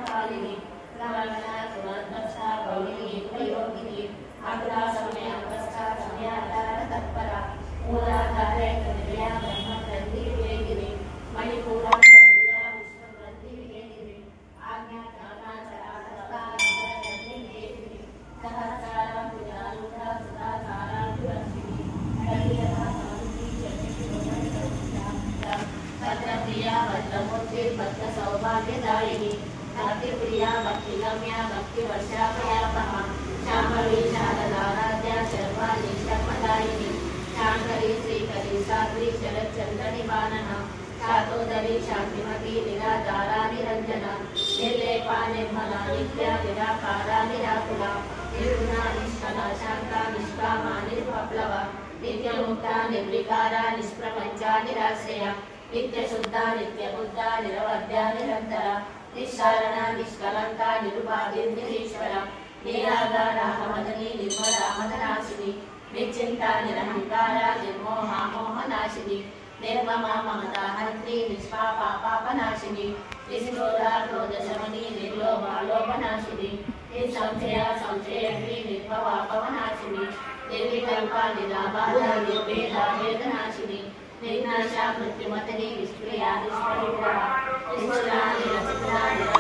कालिनी प्राणना सुवर्णस्था गौरी प्रयोगिनी आत्रा समय अवस्था समयाधार तत्परा मूलाधारे कन्या ब्रह्म ग्रंथि वेदिनी मणिपूरा कंदुरा विष्णु ग्रंथि वेदिनी आज्ञा ज्ञाना चरादस्ता ग्रंथि वेदिनी सहस्रारा पूजारूढ़ा सदा सारा दुरंसिनी हरियता शांति चंद्र भद्रप्रिया भद्रमूर्ति भद्र सौभाग्यदायिनी भक्तिप्रिया भक्तिगम्या भक्तिवर्षा भयापहा श्यामली शारदाराध्या शर्वाणी शर्मदायिनी शांकरी श्रीकरी साध्वी शरच्चंद्र निवारणा शातोदरी शांतिमती निराधारा निरंजना निर्लेपा निर्मला नित्या निराकारा निराकुला निर्गुणा निष्कला शांता निष्कामा निर्विप्लवा नित्यमुक्ता निर्विकारा निष्प्रपंचा निराश्रया नित्यशुद्धा नित्यबुद्धा निरवध्या निरंतरा निष्कारणा निष्कलंका निरुपाधि निरीश्वरा निराधारा मदनी निर्मला मदनाशिनी निश्चिंता निरहंकारा निर्मोहा मोहनाशिनी निर्ममा ममता हंत्री निष्पापा पापनाशिनी निष्क्रोधा क्रोधशमनी निर्लोभा लोभनाशिनी निसंशया संशयत्री निर्भवा पवनाशिनी निर्विकल्पा निराबाधा निर्भेदा वेदनाशिनी निर्नाशा मृत्युमतनी निष्क्रिया निष्परिग्रहा निष्ठुरा निरचित्रा